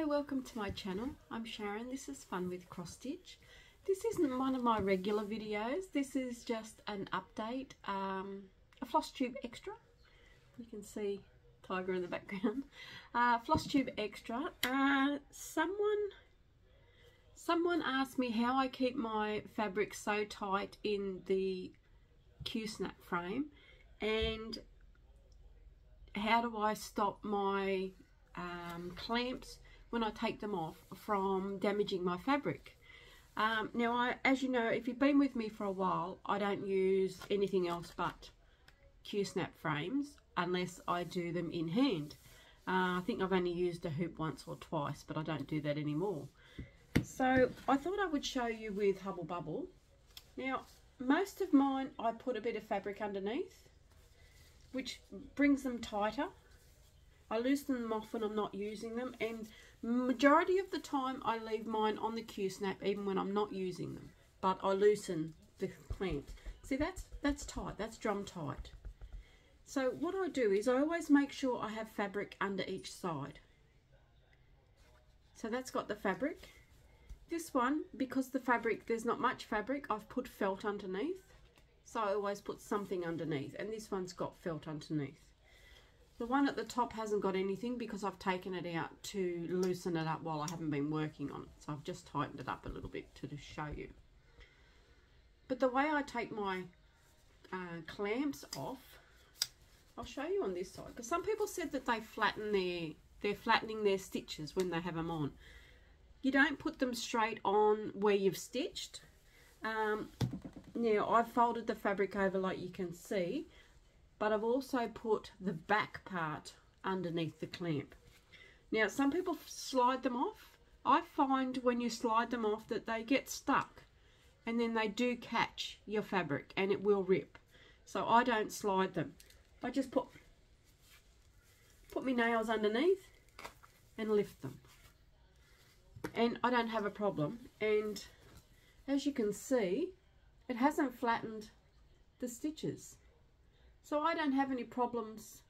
welcome to my channel. I'm Sharon. This is Fun with Cross Stitch. This isn't one of my regular videos. This is just an update, a floss tube extra. You can see Tiger in the background. Floss tube extra. Someone asked me how I keep my fabric so tight in the qsnap frame, and how do I stop my clamps when I take them off from damaging my fabric. Now, as you know, if you've been with me for a while, I don't use anything else but qsnap frames unless I do them in hand. I think I've only used a hoop once or twice, but I don't do that anymore. So I thought I would show you with Hubble Bubble. Now, most of mine I put a bit of fabric underneath, which brings them tighter. I loosen them off when I'm not using them, and majority of the time I leave mine on the qsnap even when I'm not using them, but I loosen the clamps. See, that's tight, that's drum tight. So what I do is I always make sure I have fabric under each side. So that's got the fabric. This one, because the fabric, there's not much fabric, I've put felt underneath. So I always put something underneath, and this one's got felt underneath. The one at the top hasn't got anything because I've taken it out to loosen it up while I haven't been working on it. So I've just tightened it up a little bit to show you. But the way I take my clamps off, I'll show you on this side. Because some people said that they're flattening their stitches when they have them on. You don't put them straight on where you've stitched. Now, I've folded the fabric over like you can see, but I've also put the back part underneath the clamp. Now, some people slide them off. I find when you slide them off that they get stuck, and then they do catch your fabric and it will rip. So I don't slide them. I just put my nails underneath and lift them. And I don't have a problem. And as you can see, it hasn't flattened the stitches. So I don't have any problems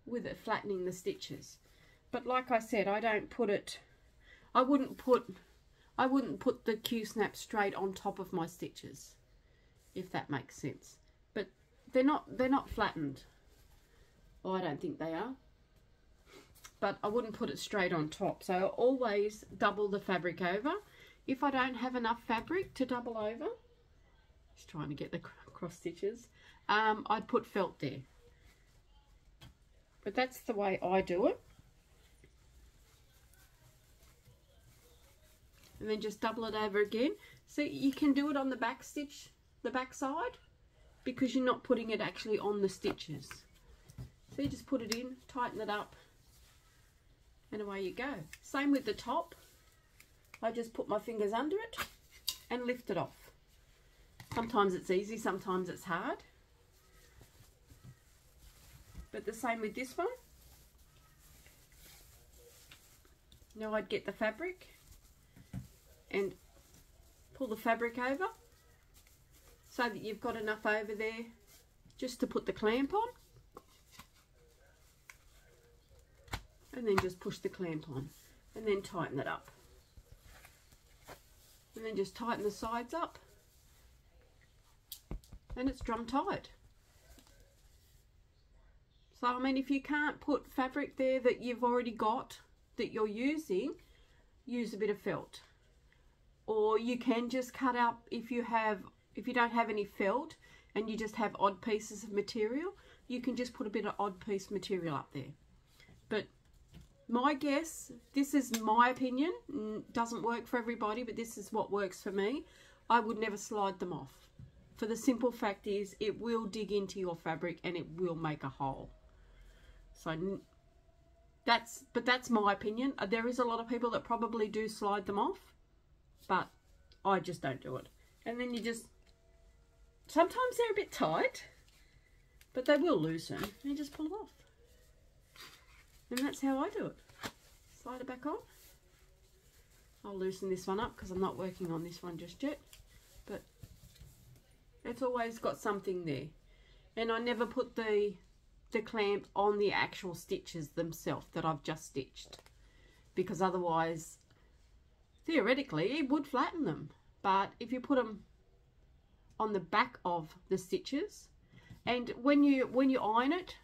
with it flattening the stitches. But like I said, I don't put it, I wouldn't put the qsnap straight on top of my stitches, if that makes sense. But they're not flattened. Well, I don't think they are. But I wouldn't put it straight on top. So I always double the fabric over. If I don't have enough fabric to double over, just trying to get the cross stitches, I'd put felt there. But that's the way I do it. And then just double it over again. So you can do it on the back stitch, the back side, because you're not putting it actually on the stitches. So you just put it in, tighten it up, and away you go. Same with the top. I just put my fingers under it and lift it off. Sometimes it's easy, sometimes it's hard. But the same with this one. Now I'd get the fabric and pull the fabric over so that you've got enough over there just to put the clamp on. And then just push the clamp on and then tighten it up. And then just tighten the sides up. And it's drum tight. So, I mean, if you can't put fabric there that you've already got, that you're using, use a bit of felt. Or you can just cut out, if you don't have any felt and you just have odd pieces of material, you can just put a bit of odd piece material up there. But my guess, this is my opinion, doesn't work for everybody, but this is what works for me. I would never slide them off. For the simple fact is, it will dig into your fabric and it will make a hole. So that's my opinion. There is a lot of people that probably do slide them off, but I just don't do it. And then you just, sometimes they're a bit tight, but they will loosen, and you just pull them off. And that's how I do it. Slide it back on. I'll loosen this one up because I'm not working on this one just yet, but it's always got something there. And I never put the clamp on the actual stitches themselves that I've just stitched. because otherwise, theoretically, it would flatten them. But if you put them on the back of the stitches, and when you iron it,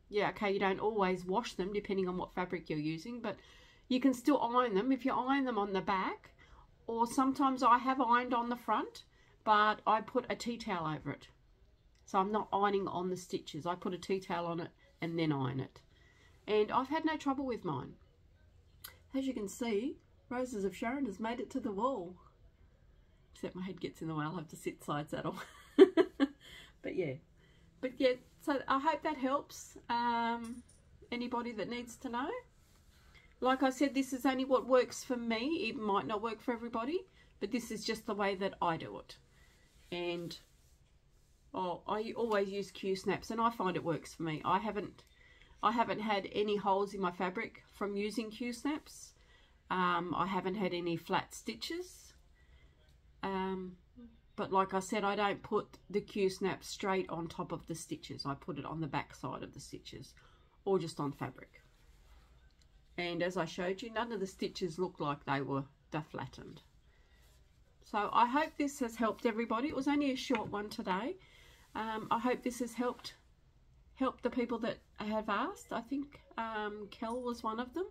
yeah, okay, you don't always wash them depending on what fabric you're using, but you can still iron them if you iron them on the back, or sometimes I have ironed on the front, but I put a tea towel over it. So I'm not ironing on the stitches. I put a tea towel on it and then iron it. And I've had no trouble with mine. As you can see, Roses of Sharon has made it to the wall. Except my head gets in the way, I'll have to sit side saddle. But yeah, so I hope that helps anybody that needs to know. Like I said, this is only what works for me. It might not work for everybody, but this is just the way that I do it. And I always use qsnaps, and I find it works for me. I haven't had any holes in my fabric from using qsnaps. I haven't had any flat stitches. But like I said, I don't put the qsnap straight on top of the stitches. I put it on the back side of the stitches, or just on fabric. And as I showed you, none of the stitches looked like they were flattened. So I hope this has helped everybody. It was only a short one today. I hope this has helped the people that have asked. I think Kel was one of them.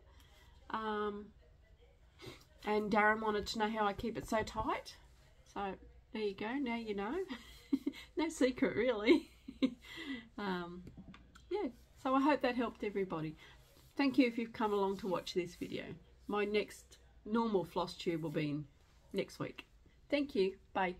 And Darren wanted to know how I keep it so tight. So there you go. Now you know. No secret really. Yeah. So I hope that helped everybody. Thank you if you've come along to watch this video. My next normal floss tube will be next week. Thank you. Bye.